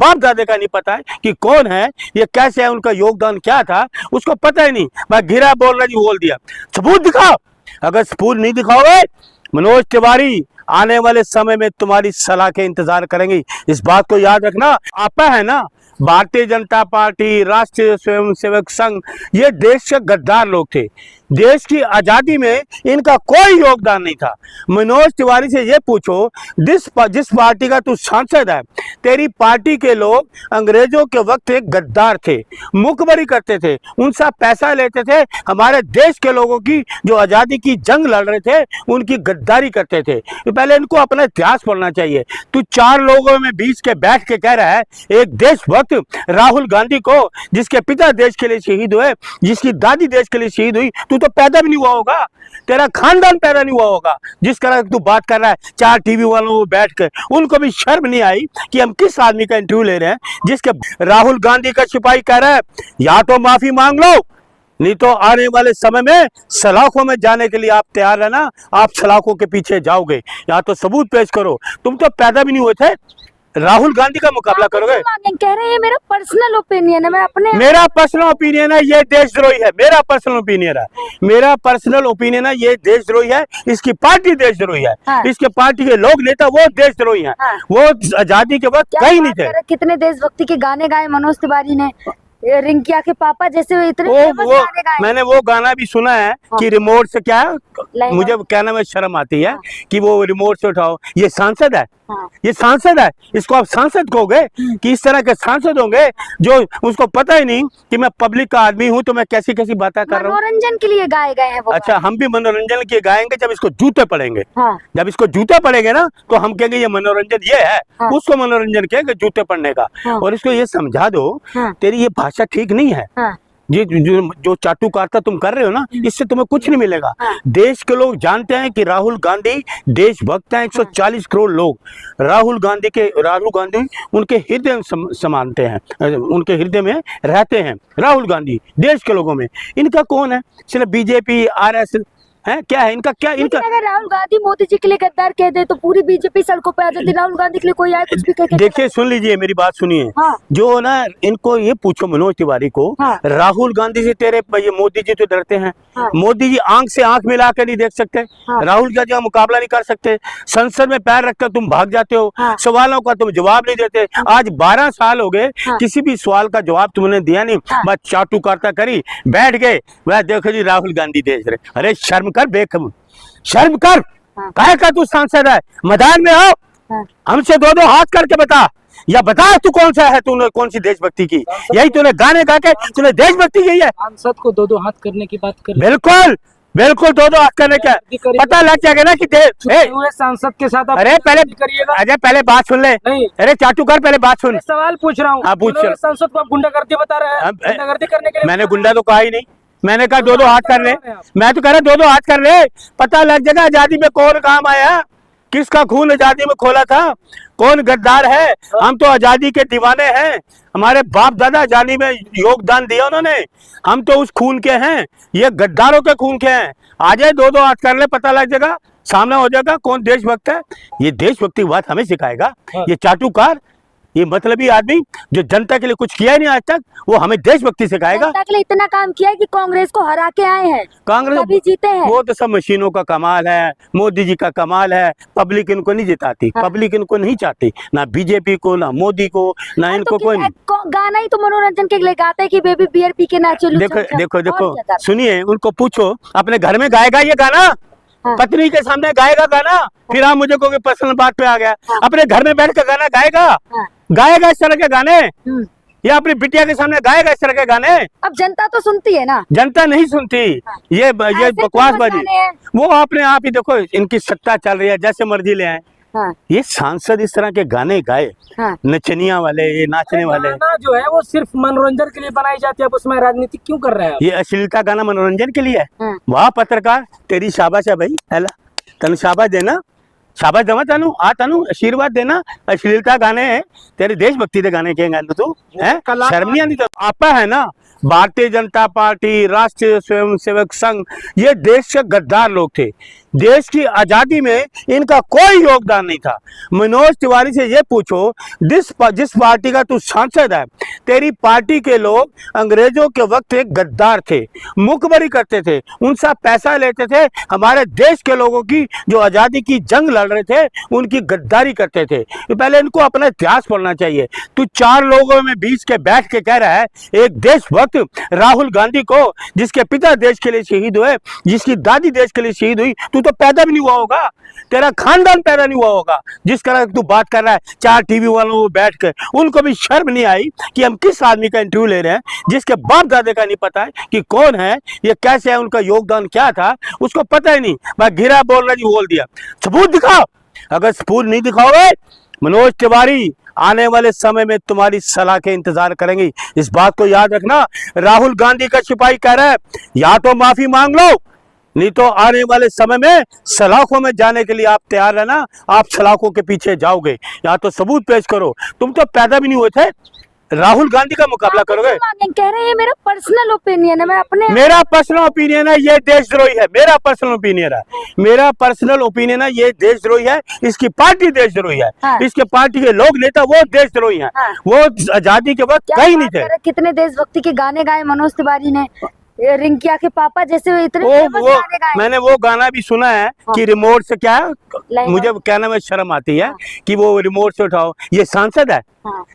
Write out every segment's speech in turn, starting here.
बाप दादे का नहीं पता है कि कौन है, ये कैसे है, उनका योगदान क्या था, उसको पता ही नहीं। मैं घिरा बोल रहा जी, बोल दिया। सबूत दिखाओ। अगर सबूत नहीं दिखाओगे, मनोज तिवारी आने वाले समय में तुम्हारी सलाह के इंतजार करेंगे। इस बात को याद रखना। आपा है ना, भारतीय जनता पार्टी, राष्ट्रीय स्वयंसेवक संघ, ये देश के गद्दार लोग थे। देश की आजादी में इनका कोई योगदान नहीं था। मनोज तिवारी से ये पूछो, जिस पार्टी का तू सांसद है, तेरी पार्टी के लोग अंग्रेजों के वक्त एक गद्दार थे, मुखबरी करते थे, उनसे पैसा लेते थे, हमारे देश के लोगों की जो आजादी की जंग लड़ रहे थे उनकी गद्दारी करते थे। पहले इनको अपना इतिहास पढ़ना चाहिए। तू 4 लोगों में बीच के बैठ के कह रहा है एक देशभक्त राहुल गांधी को, जिसके पिता देश के लिए शहीद हुए, जिसकी दादी देश के लिए शहीद हुई, तू तो पैदा भी नहीं हुआ होगा, तेरा खानदान पैदा नहीं हुआ होगा, जिस तरह तू बात कर रहा है। 4 टीवी वालों को बैठ कर उनको भी शर्म नहीं आई कि हम किस आदमी का इंटरव्यू ले रहे हैं, जिसके राहुल गांधी का सिपाही कह रहा है या तो माफी मांग लो, नहीं तो आने वाले समय में सलाखों में जाने के लिए आप तैयार रहना, आप सलाखों के पीछे जाओगे। या तो सबूत पेश करो, तुम तो पैदा भी नहीं हुए थे, राहुल गांधी का मुकाबला करोगे। कह रहे हैं मेरा पर्सनल ओपिनियन है, मैं अपने मेरा पर्सनल ओपिनियन है, ये देशद्रोही है। मेरा पर्सनल ओपिनियन है, मेरा पर्सनल ओपिनियन है, ये देशद्रोही है। इसकी पार्टी देशद्रोही है। हाँ। इसके पार्टी के लोग नेता वो देशद्रोही हैं। हाँ। वो आजादी के वक्त कहीं नहीं थे। कितने देशभक्ति के गाने गाए मनोज तिवारी ने, रिंकिया के पापा जैसे इतने गाने गाए। मैंने वो गाना भी सुना है। हाँ। कि रिमोट से क्या, मुझे कहने में शर्म आती है। हाँ। कि वो रिमोट से उठाओ, ये सांसद है। हाँ। ये सांसद है, इसको आप सांसद कहोगे? कि इस तरह के सांसद होंगे जो उसको पता ही नहीं कि मैं पब्लिक का आदमी हूँ, तो मैं कैसी कैसी बातें कर रहा हूँ। मनोरंजन के लिए गाए गए हैं वो। अच्छा, हम भी मनोरंजन के गाएंगे जब इसको जूते पड़ेंगे। हाँ। जब इसको जूते पड़ेंगे ना, तो हम कहेंगे ये मनोरंजन ये है। हाँ। उसको मनोरंजन कहेंगे जूते पड़ने का। हाँ। और इसको ये समझा दो। हाँ। तेरी ये भाषा ठीक नहीं है। हाँ। ये जो चाटुकारिता तुम कर रहे हो ना, इससे तुम्हें कुछ नहीं मिलेगा। हाँ। देश के लोग जानते हैं कि राहुल गांधी देशभक्त हैं। 140 करोड़ लोग राहुल गांधी उनके हृदय समानते हैं, उनके हृदय में रहते हैं। राहुल गांधी देश के लोगों में, इनका कौन है? सिर्फ बीजेपी RS है, क्या है इनका? क्या इनका? अगर राहुल गांधी मोदी जी के लिए गद्दार कह दे तो पूरी बीजेपी सड़कों पे आ जाती। राहुल गांधी के लिए कोई आए कुछ भी कह। देखिए, सुन लीजिए, मेरी बात सुनिए। हाँ। जो ना, इनको ये पूछो मनोज तिवारी को। हाँ। राहुल गांधी से तेरे ये मोदी जी तो डरते हैं। हाँ। मोदी जी आंख से आंख मिला कर नहीं देख सकते। हाँ। राहुल गांधी का मुकाबला नहीं कर सकते। संसद में पैर रखकर तुम भाग जाते हो। हाँ। सवालों का तुम जवाब नहीं देते। हाँ। आज 12 साल हो गए। हाँ। किसी भी सवाल का जवाब तुमने दिया नहीं। हाँ। बस चाटुकारिता करी, बैठ गए। वह देखो जी राहुल गांधी देश रहे। अरे शर्म कर, बेखम शर्म कर। हाँ। काहे का तू सांसद है? मैदान में आओ। हाँ। हमसे 2-2 हाथ करके बता, या बता तू कौन सा है, तूने कौन सी देशभक्ति की? यही तूने गाने गा के तूने देशभक्ति की है। सांसद को 2-2 हाथ करने की बात कर। बिल्कुल बिल्कुल 2-2 हाथ करने का पता लग जाएगा ना कि सांसद के साथ। अरे पहले बात सुन ले। अरे चाटू कर, पहले बात सुन। सवाल पूछ रहा हूँ। सांसद को आप गुंडागर्दी बता रहे हैं। गुंडागर्दी करने के लिए मैंने गुंडा तो कहा ही नहीं। मैंने कहा 2-2 हाथ कर ले। मैं तो कह रहा 2-2 हाथ कर ले, पता लग जाएगा आजादी में कौन काम आया, किसका खून आजादी में खोला था, कौन गद्दार है। हम तो आजादी के दीवाने हैं, हमारे बाप दादा आजादी में योगदान दिया उन्होंने, हम तो उस खून के हैं। ये गद्दारों के खून के हैं। आ जाए 2-2 हाथ कर ले, पता लग जाएगा, सामने हो जाएगा कौन देशभक्त है। ये देशभक्ति की बात हमें सिखाएगा ये चाटुकार, ये मतलबी आदमी जो जनता के लिए कुछ किया ही नहीं आज तक, वो हमें देशभक्ति सिखाएगा। जनता के लिए इतना काम किया है कि कांग्रेस को हरा के आए हैं, कांग्रेस अभी जीते हैं। वो तो सब मशीनों का कमाल है, मोदी जी का कमाल है। पब्लिक इनको नहीं जिताती। हाँ। पब्लिक इनको नहीं चाहती, ना बीजेपी को, ना मोदी को, ना इनको कोई नहीं। गाना ही तो मनोरंजन के लिए गाते हैं कि बेबी बियर पी के नाचो। देखो सुनिए, उनको पूछो अपने घर में गाएगा ये गाना? हाँ। पत्नी के सामने गाएगा गाना? फिर आप मुझे कहोगे पर्सनल बात पे आ गया। हाँ। अपने घर में बैठ कर गाना गाएगा? हाँ। गाएगा इस तरह के गाने? या अपनी बिटिया के सामने गाएगा इस तरह के गाने? अब जनता तो सुनती है ना। जनता नहीं सुनती। हाँ। ये बकवासबाजी वो अपने आप ही। देखो इनकी सत्ता चल रही है, जैसे मर्जी ले आए। हाँ। ये सांसद इस तरह के गाने गाए। हाँ। नचनिया वाले, ये नाचने वाले जो है वो सिर्फ मनोरंजन के लिए बनाई जाती है, अब उसमें राजनीति क्यों कर रहे हैं? ये अश्लीलता गाना मनोरंजन के लिए है। हाँ। वाह पत्रकार, तेरी शाबाश है भाई। हेला तनु शाबाश देना, शाबाश दवा तनु, आ तनु आशीर्वाद देना। अश्लीलता गाने हैं, तेरे देशभक्ति के गाने के गाने तू है, शर्म नहीं आती? आपा है ना, भारतीय जनता पार्टी, राष्ट्रीय स्वयंसेवक संघ, ये देश के गद्दार लोग थे। देश की आजादी में इनका कोई योगदान नहीं था। मनोज तिवारी से ये पूछो, जिस पार्टी का तू सांसद है, तेरी पार्टी के लोग अंग्रेजों के वक्त एक गद्दार थे, मुखबरी करते थे, उनसे पैसा लेते थे, हमारे देश के लोगों की जो आजादी की जंग लड़ रहे थे उनकी गद्दारी करते थे। तो पहले इनको अपना इतिहास पढ़ना चाहिए। तू चार लोगों में बीच के बैठ के कह रहा है एक देशभक्त राहुल गांधी को, जिसके पिता देश के लिए शहीद हुए, जिसकी दादी देश के लिए शहीद हुई, तू तो पैदा भी नहीं हुआ होगा, तेरा खानदान पैदा नहीं हुआ होगा। जिस तरह तू बात कर रहा है चार टीवी वालों को बैठ के, उनको भी शर्म नहीं आई कि हम किस आदमी का इंटरव्यू ले रहे हैं जिसके बाप दादे का नहीं पता है कि कौन है, ये कैसे है, उनका योगदान क्या था, उसको पता ही नहीं। मैं घिरा बोल रहा जी बोल दिया। सबूत दिखाओ। अगर सबूत नहीं दिखाओगे, मनोज तिवारी आने वाले समय में तुम्हारी सलाह के इंतजार करेंगे। इस बात को याद रखना। राहुल गांधी का सिपाही कह रहा है या तो माफी मांग लो, नहीं तो आने वाले समय में सलाखों में जाने के लिए आप तैयार रहना। आप सलाखों के पीछे जाओगे, या तो सबूत पेश करो। तुम तो पैदा भी नहीं हुए थे, राहुल गांधी का मुकाबला करोगे। कह रहे हैं मेरा पर्सनल ओपिनियन है, मैं अपने मेरा पर्सनल ओपिनियन है ये देशद्रोही है। मेरा पर्सनल ओपिनियन है, मेरा पर्सनल ओपिनियन है ये देशद्रोही है। इसकी पार्टी देशद्रोही है। हाँ। इसके पार्टी के लोग नेता वो देशद्रोही हैं। हाँ। वो आजादी के वक्त कहीं नहीं थे। कितने देशभक्ति के गाने गाए मनोज तिवारी ने, ये रिंकिया के पापा जैसे इतने वो फेमस गाने गाए। मैंने वो गाना भी सुना है कि रिमोट से क्या है, मुझे कहने में शर्म आती है कि वो रिमोट से उठाओ। ये सांसद है,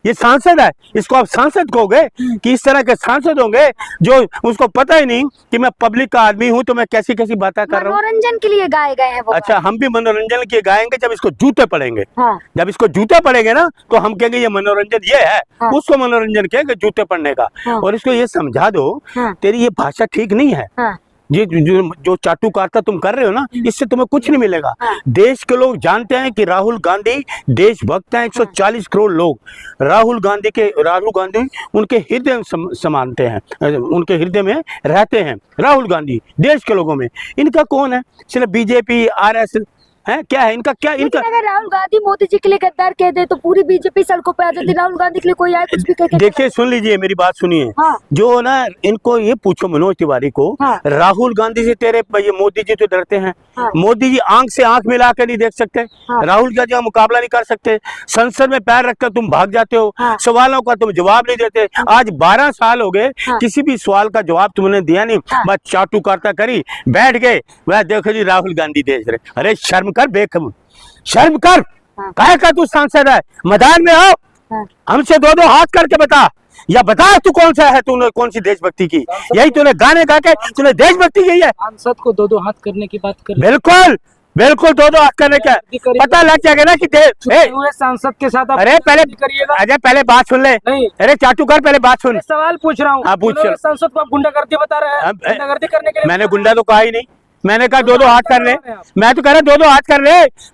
ये सांसद है, इसको आप सांसद कहोगे कि इस तरह के सांसद होंगे जो उसको पता ही नहीं कि मैं पब्लिक का आदमी हूं तो मैं कैसी कैसी बातें कर रहा हूँ। मनोरंजन के लिए गाए गए हैं वो। अच्छा, हम भी मनोरंजन के गाएंगे जब इसको जूते पड़ेंगे। हाँ। जब इसको जूते पड़ेंगे ना तो हम कहेंगे ये मनोरंजन ये है। हाँ। उसको मनोरंजन कहेंगे जूते पड़ने का। हाँ। और इसको ये समझा दो हाँ। तेरी ये भाषा ठीक नहीं है। हाँ। ये जो चाटुकारिता तुम कर रहे हो ना, इससे तुम्हें कुछ नहीं मिलेगा। हाँ। देश के लोग जानते हैं कि राहुल गांधी देशभक्त हैं। 140 करोड़ लोग राहुल गांधी उनके हृदय में समानते हैं, उनके हृदय में रहते हैं। राहुल गांधी देश के लोगों में, इनका कौन है? सिर्फ बीजेपी RS है, क्या है इनका? क्या इनका? अगर राहुल गांधी मोदी जी के लिए गद्दार कह दे तो पूरी बीजेपी सड़कों पे आ जाती। राहुल गांधी के लिए कोई आए कुछ भी कह के। देखिए, सुन लीजिए मेरी बात सुनिए। हाँ। जो ना इनको ये पूछो मनोज तिवारी को, हाँ। राहुल गांधी से तेरे ये मोदी जी तो डरते हैं। हाँ। मोदी जी आंख से आंख मिला कर नहीं देख सकते। हाँ। राहुल गांधी का मुकाबला नहीं कर सकते। संसद में पैर रखकर तुम भाग जाते हो। हाँ। सवालों का तुम जवाब नहीं देते। आज 12 साल हो गए, हाँ। किसी भी सवाल का जवाब तुमने दिया नहीं। हाँ। बस चाटुकारिता करी, बैठ गए। वह देखो जी राहुल गांधी देश रहे। अरे शर्म कर, बेखम शर्म कर। हाँ। काहे का तू सांसद है? मैदान में आओ, हाँ। हमसे दो हाथ करके बता, या बता तू कौन सा है, तूने कौन सी देशभक्ति की? यही तूने गाने गा के तूने देशभक्ति की है। सांसद को दो हाथ करने की बात कर। बिल्कुल बिल्कुल, दो हाथ करने का पता लग जाएगा ना कि हुए सांसद के साथ आप अरे पहले करिएगा। अजय पहले बात सुन ले। नहीं। अरे चाटुकार पहले बात सुन। मैं सवाल पूछ रहा हूँ। हाँ, पूछ चल। सांसद को आप गुंडागर्दी बता रहे हैं। गुंडागर्दी करने के लिए मैंने गुंडा तो कहा ही नहीं। मैंने कहा दो हाथ कर ले। मैं तो कह रहा दो हाथ कर ले।